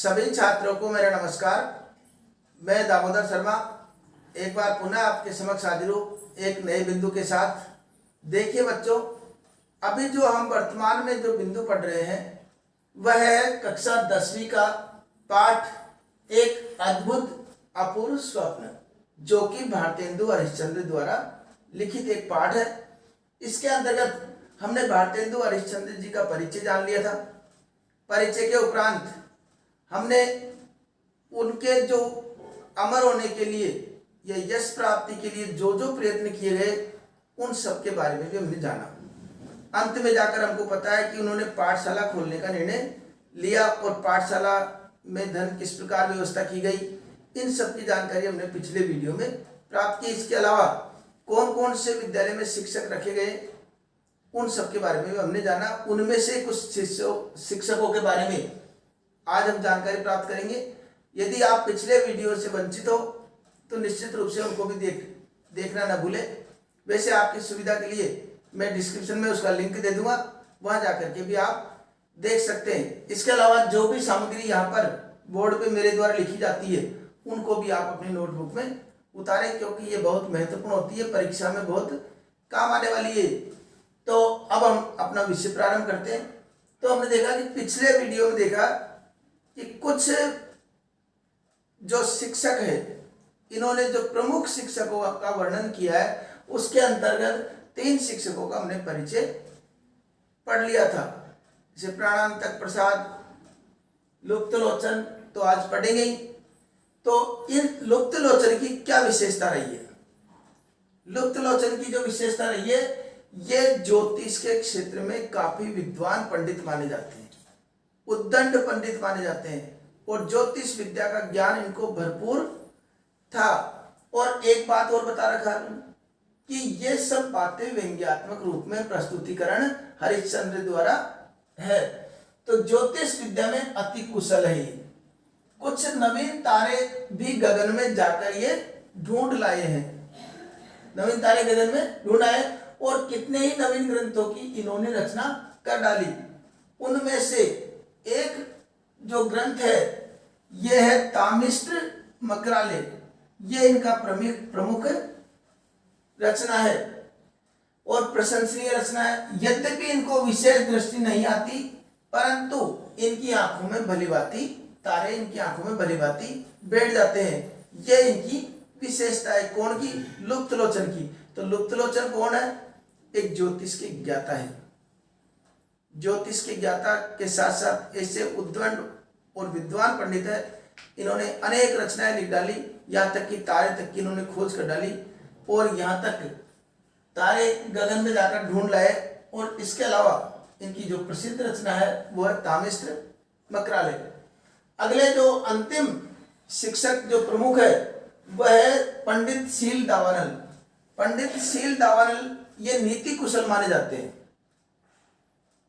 सभी छात्रों को मेरा नमस्कार। मैं दामोदर शर्मा एक बार पुनः आपके समक्ष हाजिर हूँ एक नए बिंदु के साथ। देखिए बच्चों, अभी जो हम वर्तमान में जो बिंदु पढ़ रहे हैं वह है कक्षा 10वीं का पाठ एक अद्भुत अपूर्व स्वप्न, जो कि भारतेंदु हरिश्चंद्र द्वारा लिखित एक पाठ है। इसके अंतर्गत हमने भारतेंदु हरिश्चंद्र जी का परिचय जान लिया था। परिचय के उपरांत हमने उनके जो अमर होने के लिए या यश प्राप्ति के लिए जो जो प्रयत्न किए गए उन सब के बारे में भी हमने जाना। अंत में जाकर हमको पता है कि उन्होंने पाठशाला खोलने का निर्णय लिया और पाठशाला में धन किस प्रकार व्यवस्था की गई, इन सब की जानकारी हमने पिछले वीडियो में प्राप्त की। इसके अलावा कौन कौन से विद्यालय में शिक्षक रखे गए उन सब के बारे में भी हमने जाना। उनमें से कुछ शिक्षकों के बारे में आज हम जानकारी प्राप्त करेंगे। यदि आप पिछले वीडियो से वंचित हो तो निश्चित रूप से उनको भी देखना न भूलें। वैसे आपकी सुविधा के लिए मैं डिस्क्रिप्शन में उसका लिंक दे दूंगा, वहां जाकर के भी आप देख सकते हैं। इसके अलावा जो भी सामग्री यहाँ पर बोर्ड पे मेरे द्वारा लिखी जाती है उनको भी आप अपनी नोटबुक में उतारें, क्योंकि ये बहुत महत्वपूर्ण होती है, परीक्षा में बहुत काम आने वाली है। तो अब हम अपना विषय प्रारंभ करते हैं। तो हमने देखा कि पिछले वीडियो में देखा कि कुछ जो शिक्षक है इन्होंने जो प्रमुख शिक्षकों का वर्णन किया है, उसके अंतर्गत 3 शिक्षकों का हमने परिचय पढ़ लिया था, जैसे प्राणांतक प्रसाद, लुप्तलोचन तो आज पढ़ेंगे ही। तो इन लुप्तलोचन की क्या विशेषता रही है? लुप्तलोचन की जो विशेषता रही है, ये ज्योतिष के क्षेत्र में काफी विद्वान पंडित माने जाते हैं, उद्दंड पंडित माने जाते हैं और ज्योतिष विद्या का ज्ञान इनको भरपूर था। और एक बात और बता रखा कि ये सब बातें व्यंग्यात्मक रूप में प्रस्तुतिकरण हरिश्चंद्र द्वारा है। तो ज्योतिष विद्या में अति कुशल है। कुछ नवीन तारे भी गगन में जाकर ये ढूंढ लाए हैं, नवीन तारे गगन में ढूंढ आए और कितने ही नवीन ग्रंथों की इन्होंने रचना कर डाली। उनमें से एक जो ग्रंथ है यह है तामिश्र मकराले, ये इनका प्रमुख रचना है और प्रशंसनीय रचना है। यद्यपि इनको विशेष दृष्टि नहीं आती, परंतु इनकी आंखों में भलीभांति तारे इनकी आंखों में भलीभांति बैठ जाते हैं। ये इनकी विशेषता है। कौन की? लुप्तलोचन की। तो लुप्तलोचन कौन है? एक ज्योतिष के ज्ञाता है। ज्योतिष के ज्ञाता के साथ साथ ऐसे उद्दंड और विद्वान पंडित है। इन्होंने अनेक रचनाएं लिख डाली, यहाँ तक कि तारे तक की इन्होंने खोज कर डाली और यहाँ तक तारे गगन में जाकर ढूंढ लाए। और इसके अलावा इनकी जो प्रसिद्ध रचना है वो है तामिश्र मकराले। अगले जो अंतिम शिक्षक जो प्रमुख है वह है पंडित शील दावानल। पंडित शील दावानल ये नीति कुशल माने जाते हैं,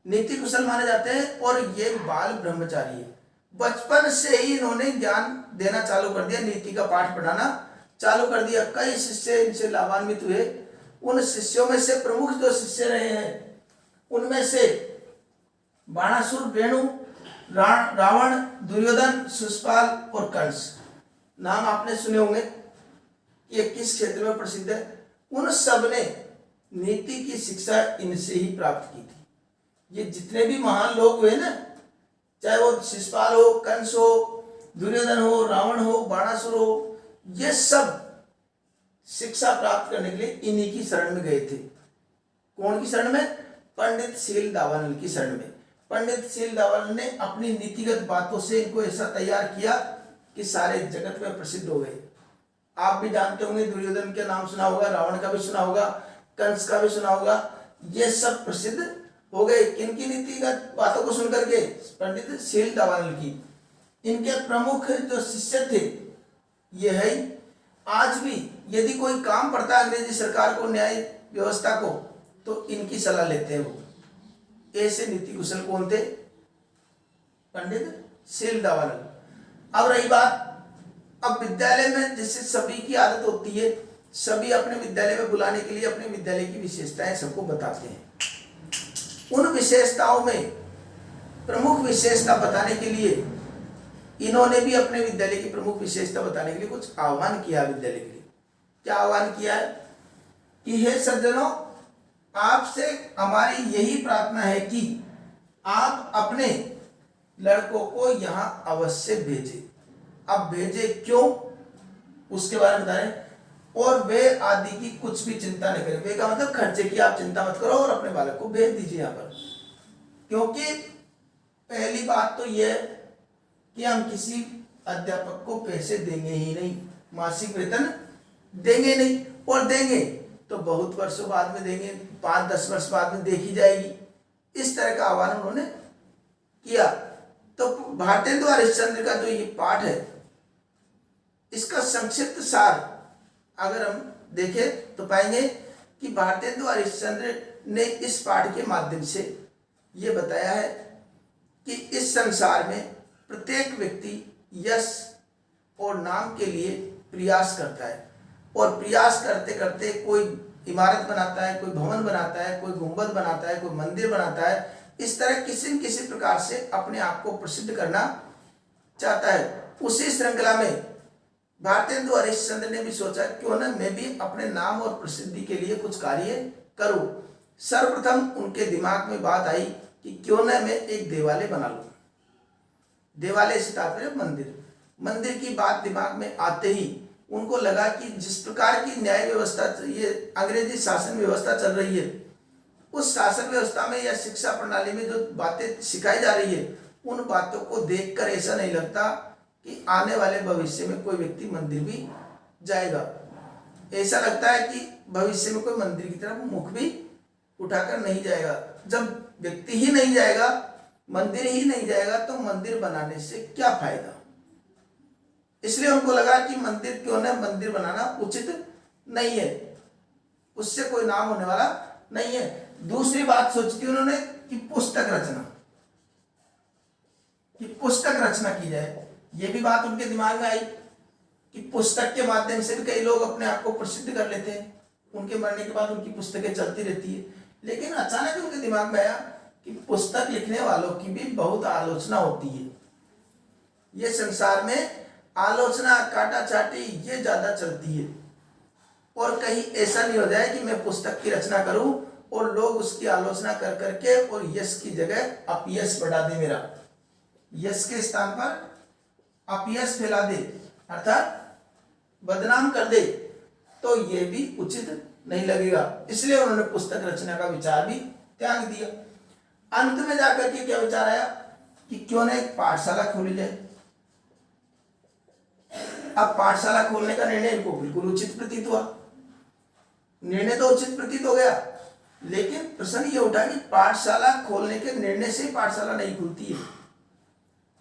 नीति कुशल माने जाते हैं और ये बाल ब्रह्मचारी है। बचपन से ही इन्होंने ज्ञान देना चालू कर दिया, नीति का पाठ पढ़ाना चालू कर दिया। कई शिष्य इनसे लाभान्वित हुए। उन शिष्यों में से प्रमुख जो शिष्य रहे हैं उनमें से बाणासुर, वेणु, रावण, दुर्योधन, शिशुपाल और कंस नाम आपने सुने होंगे। ये किस क्षेत्र में प्रसिद्ध है? उन सब ने नीति की शिक्षा इनसे ही प्राप्त की थी। ये जितने भी महान लोग हुए ना, चाहे वो शिशुपाल हो, कंस हो, दुर्योधन हो, रावण हो, बाणासुर हो, ये सब शिक्षा प्राप्त करने के लिए इन्हीं की शरण में गए थे। कौन की शरण में? पंडित शील दावानल की शरण में। पंडित शील दावानल ने अपनी नीतिगत बातों से इनको ऐसा तैयार किया कि सारे जगत में प्रसिद्ध हो गए। आप भी जानते होंगे, दुर्योधन का नाम सुना होगा, रावण का भी सुना होगा, कंस का भी सुना होगा। ये सब प्रसिद्ध हो गए किनकी नीतिगत बातों को सुनकर के? पंडित शील दावानल की। इनके प्रमुख जो शिष्य थे ये है। आज भी यदि कोई काम पड़ता है अंग्रेजी सरकार को, न्याय व्यवस्था को, तो इनकी सलाह लेते हैं वो। ऐसे नीति कुशल कौन थे? पंडित शील दावानल। अब रही बात, अब विद्यालय में जैसे सभी की आदत होती है, सभी अपने विद्यालय में बुलाने के लिए अपने विद्यालय की विशेषताएं सबको बताते हैं। उन विशेषताओं में प्रमुख विशेषता बताने के लिए इन्होंने भी अपने विद्यालय की प्रमुख विशेषता बताने के लिए कुछ आह्वान किया विद्यालय के लिए। क्या आह्वान किया है कि हे सज्जनों, आपसे हमारी यही प्रार्थना है कि आप अपने लड़कों को यहाँ अवश्य भेजें। अब भेजे क्यों, उसके बारे में बता रहे हैं। और वे आदि की कुछ भी चिंता नहीं करें। वे का मतलब खर्चे की आप चिंता मत करो और अपने बालक को भेज दीजिए यहाँ पर। क्योंकि पहली बात तो यह कि हम किसी अध्यापक को पैसे देंगे ही नहीं, मासिक वेतन देंगे नहीं, और देंगे तो बहुत वर्षों बाद में देंगे, 5-10 वर्ष बाद में देखी जाएगी। इस तरह का आह्वान उन्होंने किया। तो भारतेंदु हरिश्चंद्र का जो ये पाठ है, इसका संक्षिप्त सार अगर हम देखें तो पाएंगे कि भारतेंदु हरिश्चंद्र ने इस पाठ के माध्यम से ये बताया है कि इस संसार में प्रत्येक व्यक्ति यश और नाम के लिए प्रयास करता है, और प्रयास करते करते कोई इमारत बनाता है, कोई भवन बनाता है, कोई गुंबद बनाता है, कोई मंदिर बनाता है। इस तरह किसी न किसी प्रकार से अपने आप को प्रसिद्ध करना चाहता है। उसी श्रृंखला में भारतेंदु हरिश्चंद्र ने भी सोचा क्यों न मैं भी अपने नाम और प्रसिद्धि के लिए कुछ कार्य करूं। सर्वप्रथम उनके दिमाग में बात आई कि क्यों न मैं एक देवालय बना लूं। देवालय से तात्पर्य मंदिर। मंदिर की बात दिमाग में आते ही उनको लगा कि जिस प्रकार की न्याय व्यवस्था, ये अंग्रेजी शासन व्यवस्था चल रही है, उस शासन व्यवस्था में या शिक्षा प्रणाली में जो बातें सिखाई जा रही है, उन बातों को देखकर ऐसा नहीं लगता कि आने वाले भविष्य में कोई व्यक्ति मंदिर भी जाएगा। ऐसा लगता है कि भविष्य में कोई मंदिर की तरफ मुख भी उठाकर नहीं जाएगा। जब व्यक्ति ही नहीं जाएगा, मंदिर ही नहीं जाएगा, तो मंदिर बनाने से क्या फायदा। इसलिए उनको लगा कि मंदिर क्यों न मंदिर बनाना उचित नहीं है, उससे कोई नाम होने वाला नहीं है। दूसरी बात सोची थी उन्होंने कि पुस्तक रचना, कि पुस्तक रचना की जाए। ये भी बात उनके दिमाग में आई कि पुस्तक के माध्यम से भी कई लोग अपने आप को प्रसिद्ध कर लेते हैं, उनके मरने के बाद उनकी पुस्तकें चलती रहती है। लेकिन अचानक उनके दिमाग में आया कि पुस्तक लिखने वालों की भी बहुत आलोचना होती है। ये संसार में आलोचना, काटा चाटी ये ज्यादा चलती है, और कहीं ऐसा नहीं हो जाए कि मैं पुस्तक की रचना करूं और लोग उसकी आलोचना कर करके और यश की जगह अपयश बढ़ा दे, मेरा यश के स्थान पर अपयश फैला दे, अर्थात बदनाम कर दे, तो ये भी उचित नहीं लगेगा। इसलिए उन्होंने पुस्तक रचना का विचार भी त्याग दिया। अंत में जाकर के क्या विचार आया कि क्यों न एक पाठशाला खोली जाए। अब पाठशाला खोलने का निर्णय इनको बिल्कुल उचित प्रतीत हुआ। निर्णय तो उचित प्रतीत हो गया, लेकिन प्रश्न ये उठा कि पाठशाला खोलने के निर्णय से पाठशाला नहीं खुलती है।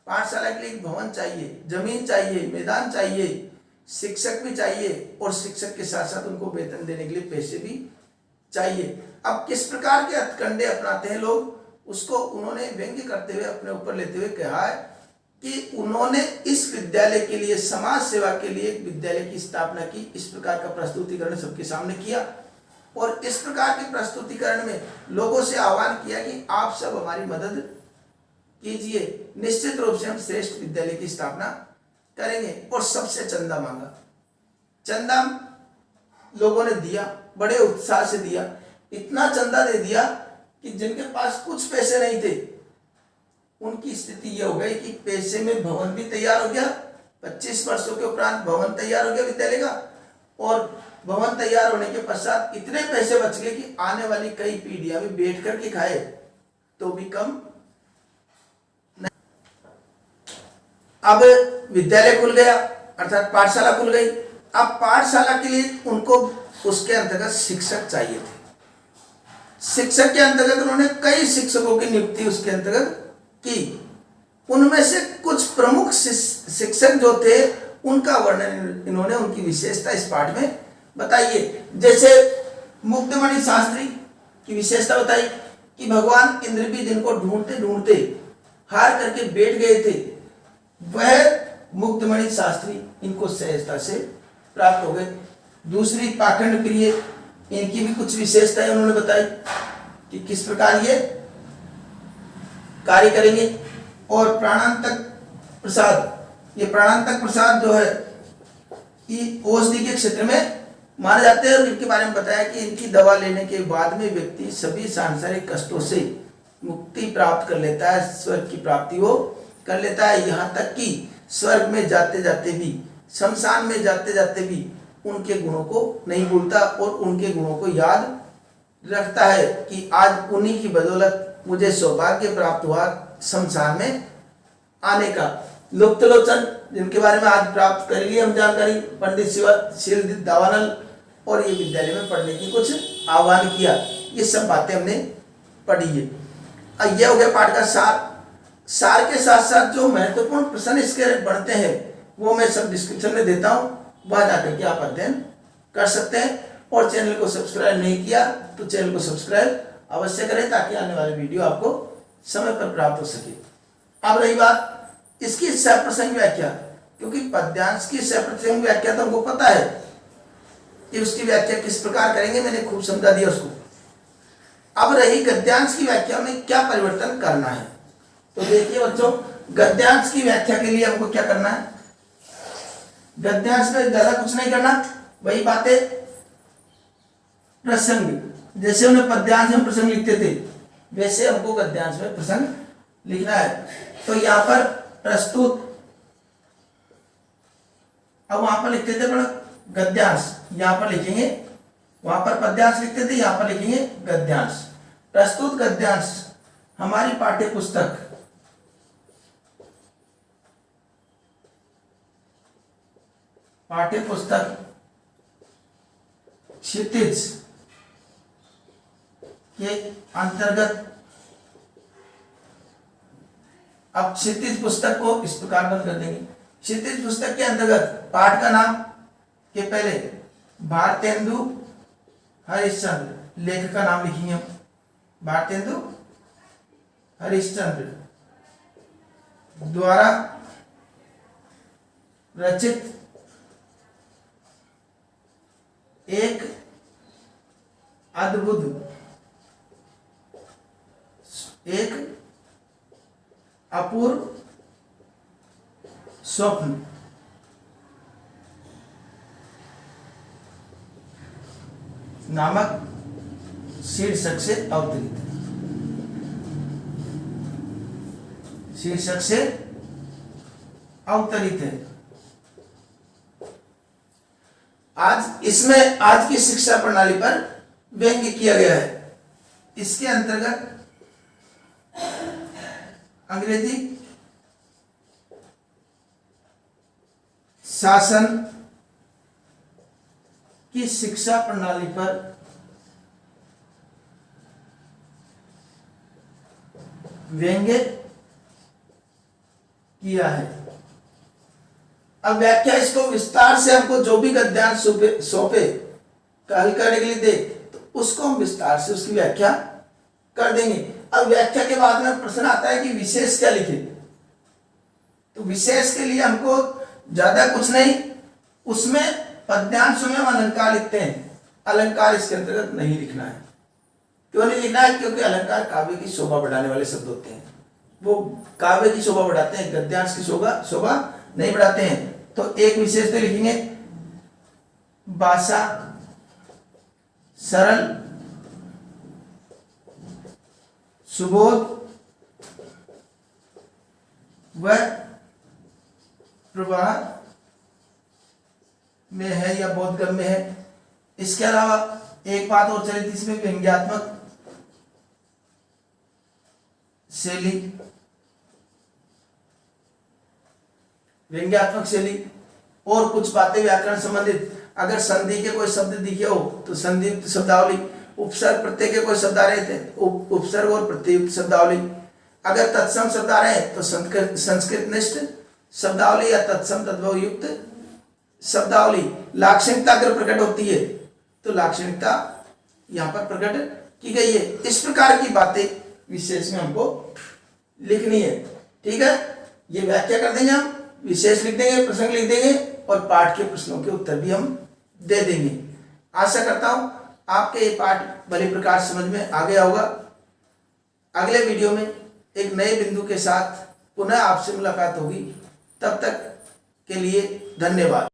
पाठशाला के लिए एक भवन चाहिए, जमीन चाहिए, मैदान चाहिए, शिक्षक भी चाहिए, और शिक्षक के साथ साथ उनको वेतन देने के लिए पैसे भी चाहिए। अब किस प्रकार के हथकंडे अपनाते हैं लोग, उसको उन्होंने व्यंग्य करते हुए अपने ऊपर लेते हुए कहा है कि उन्होंने इस विद्यालय के लिए, समाज सेवा के लिए एक विद्यालय की स्थापना की। इस प्रकार का प्रस्तुतिकरण सबके सामने किया, और इस प्रकार के प्रस्तुतिकरण में लोगों से आह्वान किया कि आप सब हमारी मदद कीजिए, निश्चित रूप से हम श्रेष्ठ विद्यालय की स्थापना करेंगे। और सबसे चंदा मांगा। चंदा लोगों ने दिया, बड़े उत्साह से दिया। इतना चंदा दे दिया कि जिनके पास कुछ पैसे नहीं थे, उनकी स्थिति यह हो गई कि पैसे में भवन भी तैयार हो गया। 25 वर्षों के उपरांत भवन तैयार हो गया विद्यालय का, और भवन तैयार होने के पश्चात इतने पैसे बच गए कि आने वाली कई पीढ़ियां भी बैठ करके खाए तो भी कम नहीं। अब विद्यालय खुल गया, अर्थात पाठशाला खुल गई। अब पाठशाला के लिए उनको उसके अंतर्गत शिक्षक चाहिए थे। शिक्षक के अंतर्गत उन्होंने कई शिक्षकों की नियुक्ति उसके अंतर्गत की। उनमें से कुछ प्रमुख शिक्षक जो थे, उनका वर्णन इन्होंने, उनकी विशेषता इस पाठ में बताई है। जैसे मुक्तमणि शास्त्री की विशेषता बताई कि भगवान इंद्र भी जिनको ढूंढते ढूंढते हार करके बैठ गए थे, वह मुक्तमणि शास्त्री इनको सहजता से प्राप्त हो गए। दूसरी पाखंड प्रिय, इनकी भी कुछ विशेषताएं उन्होंने बताई कि किस प्रकार ये कार्य करेंगे। और प्राणांतक प्रसाद ये प्राणांतक प्रसाद जो है ये औषधि के क्षेत्र में माने जाते हैं और इनके बारे में बताया कि इनकी दवा लेने के बाद में व्यक्ति सभी सांसारिक कष्टों से मुक्ति प्राप्त कर लेता है, स्वर्ग की प्राप्ति वो कर लेता है। यहाँ तक कि स्वर्ग में जाते जाते भी, शमशान में जाते जाते भी उनके गुणों को नहीं भूलता और उनके गुणों को याद रखता है कि आज उन्हीं की बदौलत मुझे सौभाग्य प्राप्त हुआ शमशान में आने का। लुप्तलोचन जिनके बारे में आज प्राप्त कर लिए हम जानकारी, पंडित शील दावानल, और ये विद्यालय में पढ़ने की कुछ आह्वान किया, ये सब बातें हमने पढ़ी है। यह हो गया पाठ का सार। सार के साथ साथ जो महत्वपूर्ण प्रश्न इसके बनते हैं वो मैं सब डिस्क्रिप्शन में देता हूँ, वह जाकर के आप अध्ययन कर सकते हैं। और चैनल को सब्सक्राइब नहीं किया तो चैनल को सब्सक्राइब अवश्य करें ताकि आने वाले वीडियो आपको समय पर प्राप्त हो सके। अब रही बात इसकी सप्रसंग व्याख्या, क्योंकि पद्यांश की सप्रसंग व्याख्या तो हमको पता है कि उसकी व्याख्या किस प्रकार करेंगे, मैंने खूब समझा दिया उसको। अब रही गद्यांश की व्याख्या में क्या परिवर्तन करना है, तो देखिए बच्चों, गद्यांश की व्याख्या के लिए हमको क्या करना है। गद्यांश में ज्यादा कुछ नहीं करना, वही बातें प्रसंग, जैसे उन्हें पद्यांश में प्रसंग लिखते थे वैसे हमको गद्यांश में प्रसंग लिखना है। तो यहाँ पर प्रस्तुत, अब वहां पर लिखते थे गद्यांश, यहां पर लिखेंगे, वहां पर पद्यांश लिखते थे, यहां पर लिखेंगे गद्यांश। प्रस्तुत गद्यांश हमारी पाठ्य पुस्तक क्षितिज के अंतर्गत। अब क्षितिज पुस्तक को इस प्रकार बंद कर देंगे। क्षितिज पुस्तक के अंतर्गत पाठ का नाम के पहले भारतेंदु हरिश्चंद्र, लेखक का नाम लिखेंगे हम, भारतेंदु हरिश्चंद्र द्वारा रचित एक अद्भुत, एक अपूर्व स्वप्न नामक शीर्षक से अवतरित है, शीर्षक से अवतरित है। आज इसमें आज की शिक्षा प्रणाली पर व्यंग्य किया गया है। इसके अंतर्गत अंग्रेजी शासन की शिक्षा प्रणाली पर व्यंग्य किया है। अब व्याख्या, इसको विस्तार से हमको जो भी गद्यांश सौंपे हल करने के लिए दे तो उसको हम विस्तार से उसकी व्याख्या कर देंगे। अब व्याख्या के बाद में प्रश्न आता है कि विशेष क्या लिखे, तो विशेष के लिए हमको ज्यादा कुछ नहीं, उसमें पद्यांशों में हम अलंकार लिखते हैं, अलंकार इसके अंतर्गत नहीं लिखना है। क्यों नहीं लिखना है? क्योंकि अलंकार काव्य की शोभा बढ़ाने वाले शब्द होते हैं, वो काव्य की शोभा बढ़ाते हैं, गद्यांश की शोभा नहीं बढ़ाते हैं। तो एक विशेष तो लिखेंगे, भाषा सरल, सुबोध व प्रवाह में है या बोधगम्य है। इसके अलावा एक बात और चली थी इसमें, व्यंग्यात्मक शैली, व्यंग्यात्मक शैली और कुछ बातें व्याकरण संबंधित। अगर संधि के कोई शब्द दिखे हो तो संधि शब्दावली, उपसर्ग प्रत्यय के कोई शब्द आ रहे थे उपसर्ग और प्रत्ययुक्त शब्दावली, अगर तत्सम शब्द आ रहे हैं तो संस्कृत निष्ठ शब्दावली या तत्सम तद्भव युक्त शब्दावली। लाक्षणिकता अगर प्रकट होती है तो लाक्षणिकता यहाँ पर प्रकट की गई है। इस प्रकार की बातें विशेष में हमको लिखनी है। ठीक है, ये व्याख्या कर देंगे हम, विशेष लिख देंगे, प्रसंग लिख देंगे और पाठ के प्रश्नों के उत्तर भी हम दे देंगे। आशा करता हूं आपके ये पाठ भली प्रकार समझ में आ गया होगा। अगले वीडियो में एक नए बिंदु के साथ पुनः आपसे मुलाकात होगी। तब तक के लिए धन्यवाद।